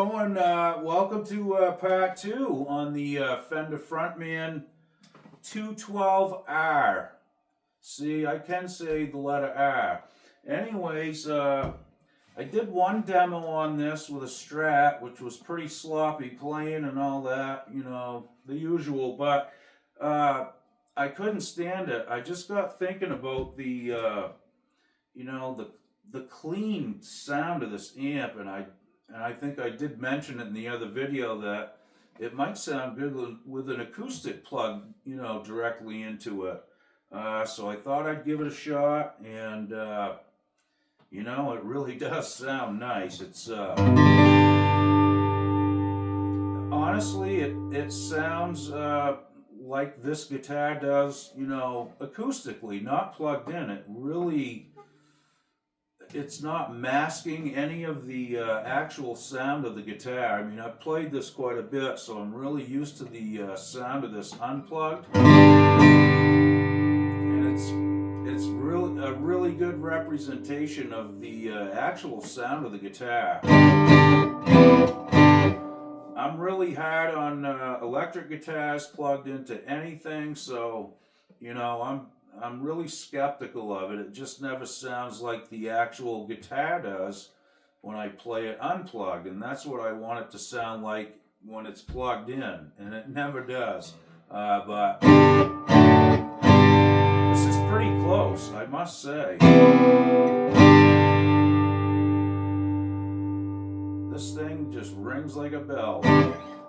going? Welcome to part 2 on the Fender Frontman 212R. See, I can say the letter R. Anyways, I did one demo on this with a Strat, which was pretty sloppy playing and all that, you know, the usual, but I couldn't stand it. I just got thinking about the, you know, the clean sound of this amp, and I think I did mention it in the other video that it might sound good with an acoustic plug, you know, directly into it. So I thought I'd give it a shot, and you know, it really does sound nice. It's honestly, it sounds like this guitar does, you know, acoustically, not plugged in. It really, it's not masking any of the actual sound of the guitar. I mean, I've played this quite a bit, so I'm really used to the sound of this unplugged. And it's really a really good representation of the actual sound of the guitar. I'm really hard on electric guitars plugged into anything, so, you know, I'm really skeptical of it. It just never sounds like the actual guitar does when I play it unplugged, and that's what I want it to sound like when it's plugged in, and it never does. But this is pretty close, I must say. This thing just rings like a bell.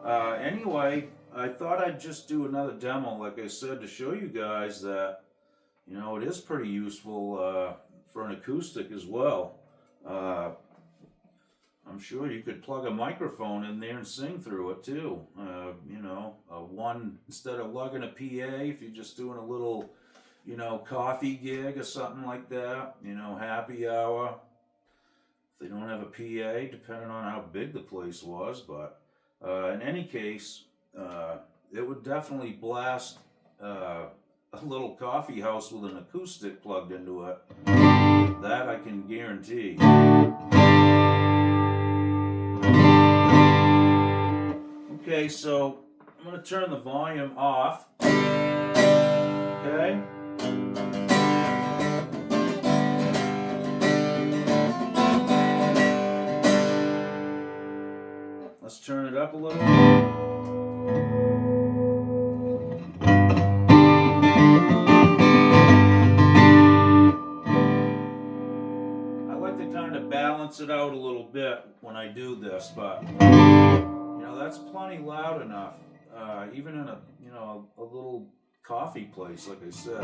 Anyway, I thought I'd just do another demo, like I said, to show you guys that, you know, it is pretty useful for an acoustic as well. I'm sure you could plug a microphone in there and sing through it too. You know, instead of lugging a PA, if you're just doing a little, you know, coffee gig or something like that, you know, happy hour. If they don't have a PA, depending on how big the place was, but in any case, it would definitely blast a little coffee house with an acoustic plugged into it. That I can guarantee. Okay, so I'm going to turn the volume off. Okay. Let's turn it up a little. Balance it out a little bit when I do this, but you know, that's plenty loud enough, even in a, you know, a little coffee place, like I said.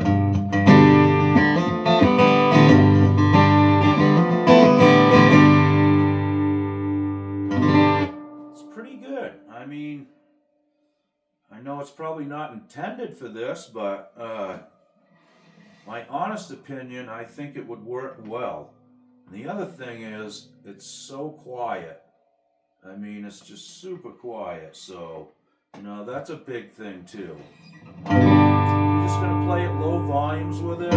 It's pretty good. I mean, I know it's probably not intended for this, but my honest opinion, I think it would work well. The other thing is, it's so quiet. I mean, it's just super quiet, so, you know, that's a big thing too. If you're just going to play at low volumes with it,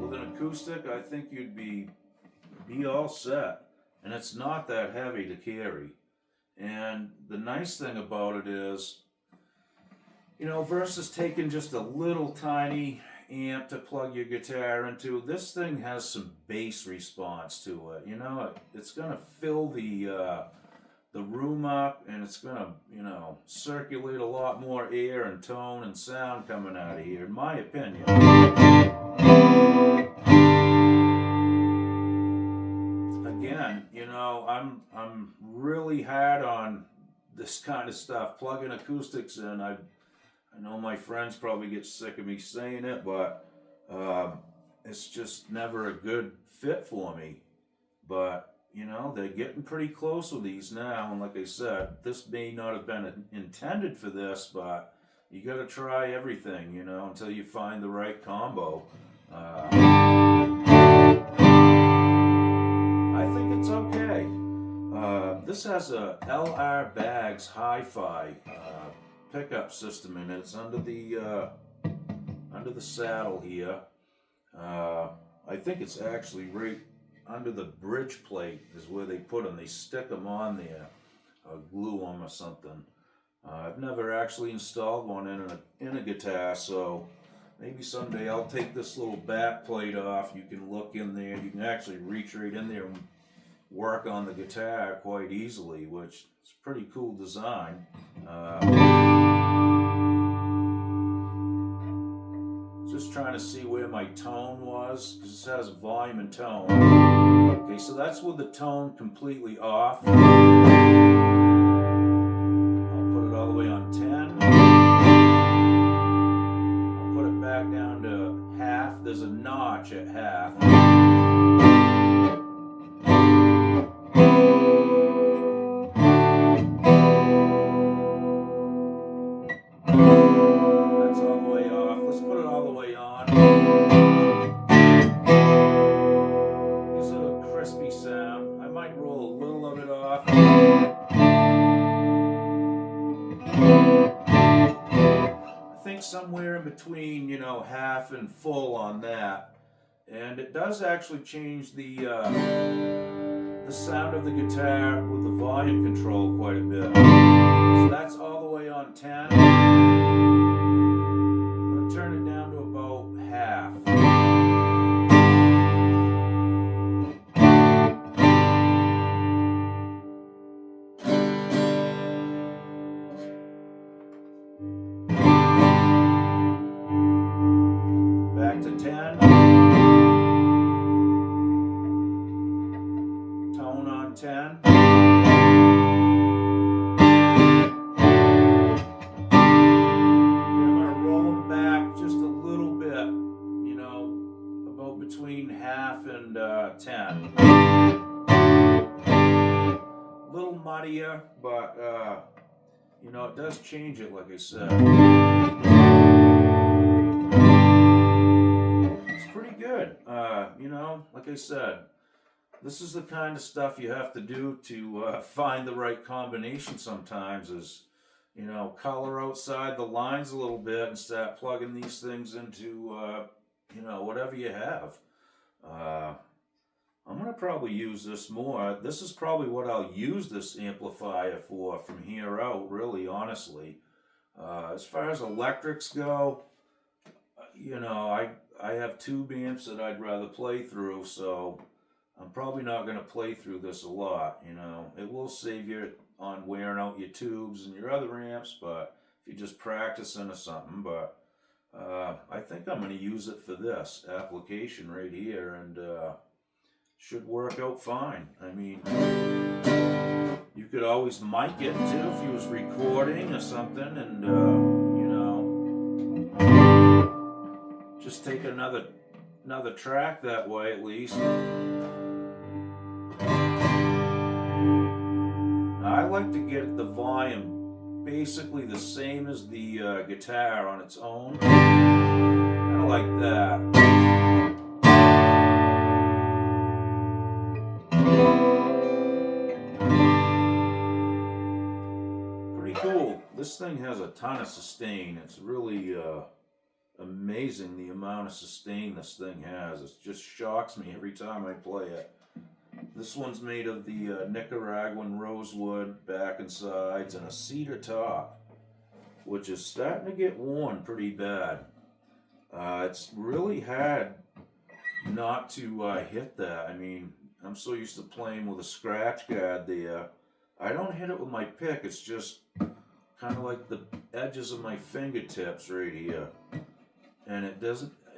with an acoustic, I think you'd be all set. And it's not that heavy to carry. And the nice thing about it is, you know, versus taking just a little tiny amp to plug your guitar into, this thing has some bass response to it. You know, it's gonna fill the room up, and it's gonna, you know, circulate a lot more air and tone and sound coming out of here, in my opinion. Again, you know, I'm really hard on this kind of stuff, plugging acoustics in. I know my friends probably get sick of me saying it, but it's just never a good fit for me. But, you know, they're getting pretty close with these now, and like I said, this may not have been intended for this, but you gotta try everything, you know, until you find the right combo. I think it's okay. This has a LR Baggs Hi-Fi pickup system in it. It's under the saddle here. I think it's actually right under the bridge plate is where they put them. They stick them on there, or glue them or something. I've never actually installed one in a guitar, so maybe someday I'll take this little back plate off. You can look in there. You can actually reach right in there and work on the guitar quite easily, which is a pretty cool design. Just trying to see where my tone was, because it has volume and tone. Okay, so that's with the tone completely off. I'll put it all the way on 10. I'll put it back down to half. There's a notch at half. That's all the way off. Let's put it all the way on. Gives it a crispy sound. I might roll a little of it off. I think somewhere in between, half and full on that. And it does actually change the sound of the guitar with the volume control quite a bit. So that's all the way on 10. I'm going to turn it down to about half. Back to 10. Tone on 10. I'm going to roll them back just a little bit, about between half and 10. A little muddier, but it does change it, like I said. It's pretty good. Like I said, this is the kind of stuff you have to do to find the right combination sometimes, is, color outside the lines a little bit and start plugging these things into, whatever you have. I'm going to probably use this more. This is probably what I'll use this amplifier for from here out, really, honestly. As far as electrics go, I have tube amps that I'd rather play through, so I'm probably not going to play through this a lot. It will save you on wearing out your tubes and your other amps, but if you're just practicing or something. But I think I'm going to use it for this application right here, and should work out fine. I mean, you could always mic it too if you was recording or something, and just take another track that way at least. Now, I like to get the volume basically the same as the guitar on its own. Kind of like that. Pretty cool. This thing has a ton of sustain. It's really amazing the amount of sustain this thing has. It just shocks me every time I play it. This one's made of the Nicaraguan rosewood back and sides and a cedar top, which is starting to get worn pretty bad. It's really hard not to hit that. I mean, I'm so used to playing with a scratch guard there. I don't hit it with my pick. It's just kind of like the edges of my fingertips right here. And it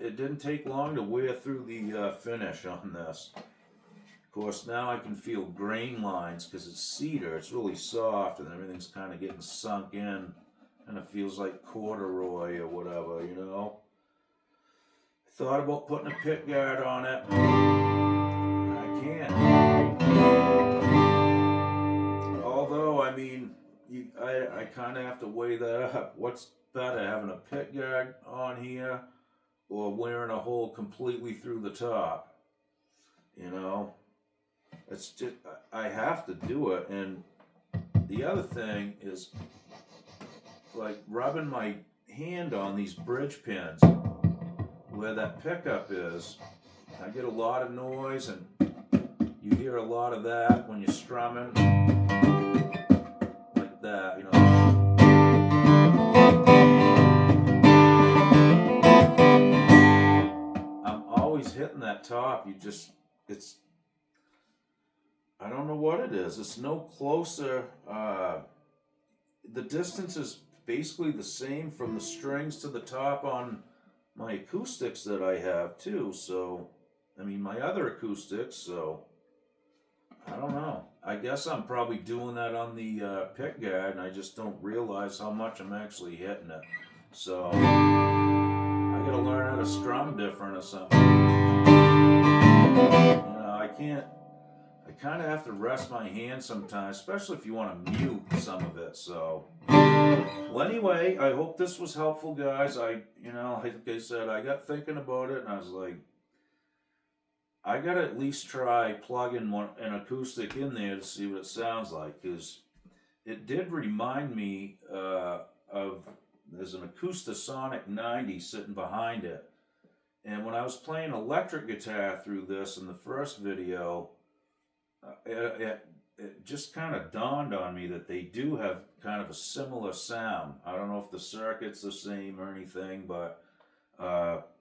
didn't take long to wear through the finish on this. Of course, now I can feel grain lines because it's cedar. It's really soft and everything's kind of getting sunk in. And it feels like corduroy or whatever, I thought about putting a pick guard on it. I can't. Although, I mean, I kind of have to weigh that up. What's better, having a pick guard on here or wearing a hole completely through the top? It's just, I have to do it. And the other thing is, like, rubbing my hand on these bridge pins where that pickup is, I get a lot of noise, and You hear a lot of that when you're strumming, like that, you know. I'm always hitting that top. It's, I don't know what it is. It's no closer. The distance is basically the same from the strings to the top on my acoustics that I have too. So, I mean, my other acoustics. So, I don't know. I guess I'm probably doing that on the pick guard, and I just don't realize how much I'm actually hitting it. So, I gotta learn how to strum different or something. You know, I can't. I kind of have to rest my hand sometimes, especially if you want to mute some of it. So, well, anyway, I hope this was helpful, guys. Like I said, I got thinking about it, and I was like, I got to at least try plugging an acoustic in there to see what it sounds like, because it did remind me of, there's an Acoustasonic 90 sitting behind it. And when I was playing electric guitar through this in the first video, it just kind of dawned on me that they do have kind of a similar sound. I don't know if the circuit's the same or anything, but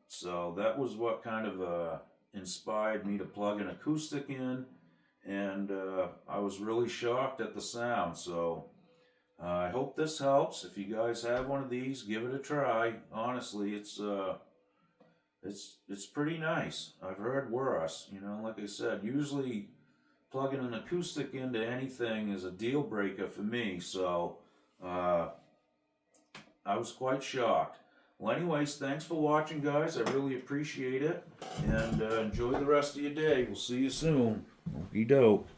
so that was what kind of inspired me to plug an acoustic in, and I was really shocked at the sound. So I hope this helps. If you guys have one of these, give it a try. Honestly, it's pretty nice. I've heard worse. You know, like I said, usually plugging an acoustic into anything is a deal breaker for me, so I was quite shocked. Well, anyways, thanks for watching, guys. I really appreciate it, and enjoy the rest of your day. We'll see you soon. Okey doke.